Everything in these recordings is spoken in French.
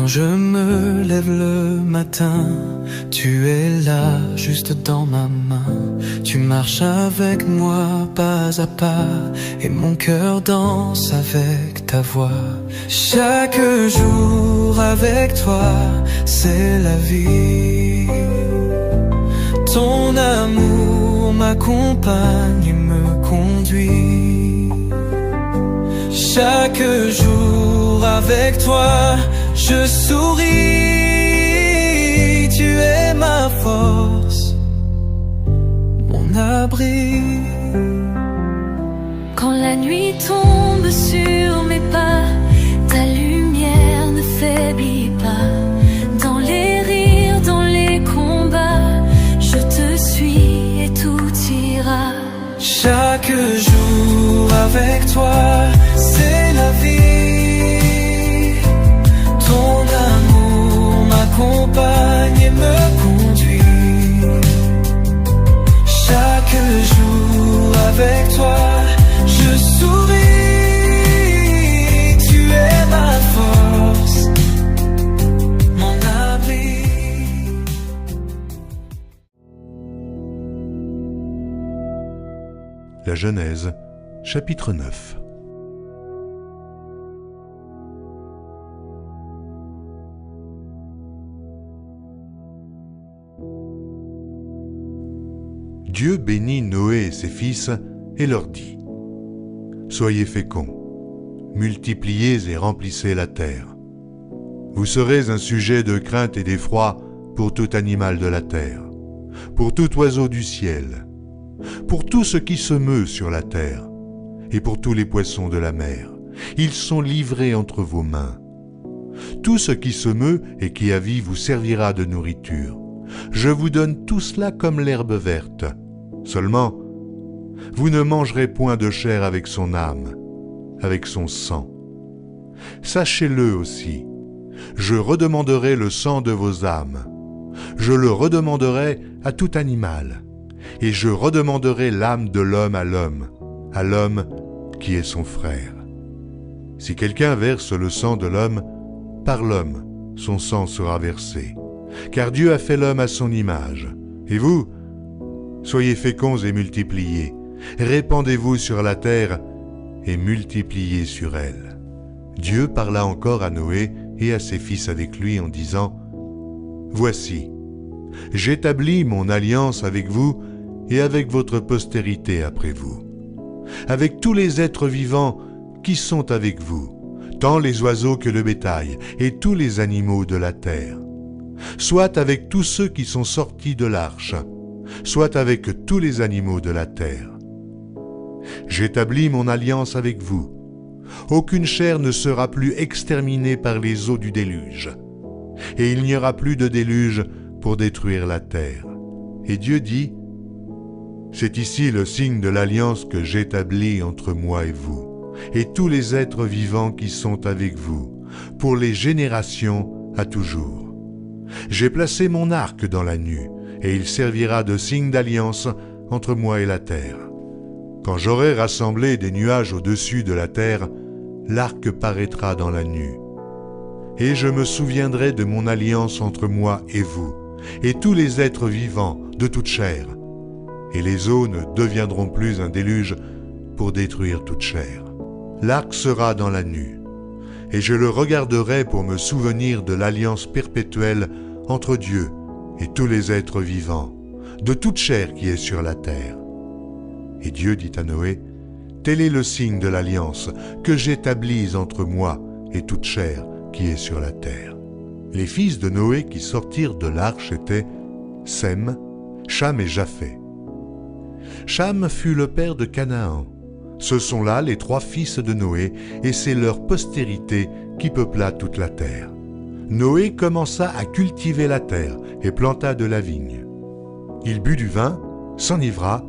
Quand je me lève le matin, tu es là, juste dans ma main. Tu marches avec moi pas à pas, et mon cœur danse avec ta voix. Chaque jour avec toi, c'est la vie. Ton amour m'accompagne et me conduit. Chaque jour avec toi, je souris. Tu es ma force, mon abri. Quand la nuit tombe sur mes pas, ta lumière ne faiblit pas. Dans les rires, dans les combats, je te suis et tout ira. Chaque jour avec toi, c'est la vie. Ton amour m'accompagne et me conduit. Chaque jour avec toi, je souris. Tu es ma force, mon abri. La Genèse, chapitre 9. Dieu bénit Noé et ses fils et leur dit : Soyez féconds, multipliez et remplissez la terre. Vous serez un sujet de crainte et d'effroi pour tout animal de la terre, pour tout oiseau du ciel, pour tout ce qui se meut sur la terre, et pour tous les poissons de la mer. Ils sont livrés entre vos mains. Tout ce qui se meut et qui a vie vous servira de nourriture. Je vous donne tout cela comme l'herbe verte. Seulement, vous ne mangerez point de chair avec son âme, avec son sang. Sachez-le aussi, je redemanderai le sang de vos âmes. Je le redemanderai à tout animal, et je redemanderai l'âme de l'homme à l'homme qui est son frère. Si quelqu'un verse le sang de l'homme, par l'homme son sang sera versé, car Dieu a fait l'homme à son image. Et vous, soyez féconds et multipliez, répandez-vous sur la terre et multipliez sur elle. Dieu parla encore à Noé et à ses fils avec lui en disant : Voici, j'établis mon alliance avec vous et avec votre postérité après vous, avec tous les êtres vivants qui sont avec vous, tant les oiseaux que le bétail et tous les animaux de la terre, soit avec tous ceux qui sont sortis de l'arche, soit avec tous les animaux de la terre. J'établis mon alliance avec vous. Aucune chair ne sera plus exterminée par les eaux du déluge, et il n'y aura plus de déluge pour détruire la terre. Et Dieu dit : C'est ici le signe de l'alliance que j'établis entre moi et vous, et tous les êtres vivants qui sont avec vous, pour les générations à toujours. J'ai placé mon arc dans la nue, et il servira de signe d'alliance entre moi et la terre. Quand j'aurai rassemblé des nuages au-dessus de la terre, l'arc paraîtra dans la nue. Et je me souviendrai de mon alliance entre moi et vous, et tous les êtres vivants de toute chair. Et les eaux ne deviendront plus un déluge pour détruire toute chair. L'arc sera dans la nue, et je le regarderai pour me souvenir de l'alliance perpétuelle entre Dieu et tous les êtres vivants, de toute chair qui est sur la terre. Et Dieu dit à Noé : Tel est le signe de l'alliance que j'établis entre moi et toute chair qui est sur la terre. Les fils de Noé qui sortirent de l'arche étaient Sem, Cham et Japheth. Cham fut le père de Canaan. Ce sont là les 3 fils de Noé, et c'est leur postérité qui peupla toute la terre. Noé commença à cultiver la terre et planta de la vigne. Il but du vin, s'enivra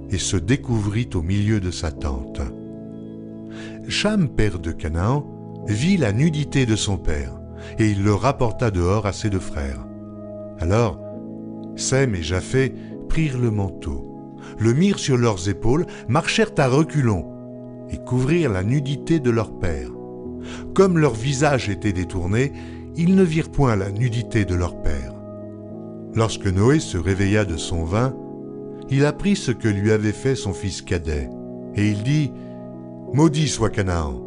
et se découvrit au milieu de sa tente. Cham, père de Canaan, vit la nudité de son père, et il le rapporta dehors à ses 2 frères. Alors, Sem et Japheth prirent le manteau, le mirent sur leurs épaules, marchèrent à reculons et couvrirent la nudité de leur père. Comme leur visage était détourné, ils ne virent point la nudité de leur père. Lorsque Noé se réveilla de son vin, il apprit ce que lui avait fait son fils cadet, et il dit « Maudit soit Canaan,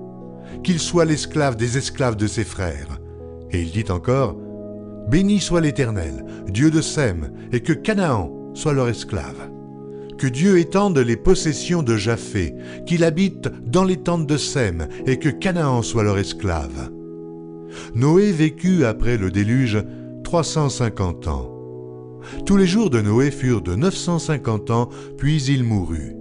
qu'il soit l'esclave des esclaves de ses frères. » Et il dit encore « Béni soit l'Éternel, Dieu de Sem, et que Canaan soit leur esclave. Que Dieu étende les possessions de Japhé, qu'il habite dans les tentes de Sem, et que Canaan soit leur esclave. » Noé vécut après le déluge 350 ans. Tous les jours de Noé furent de 950 ans, puis il mourut.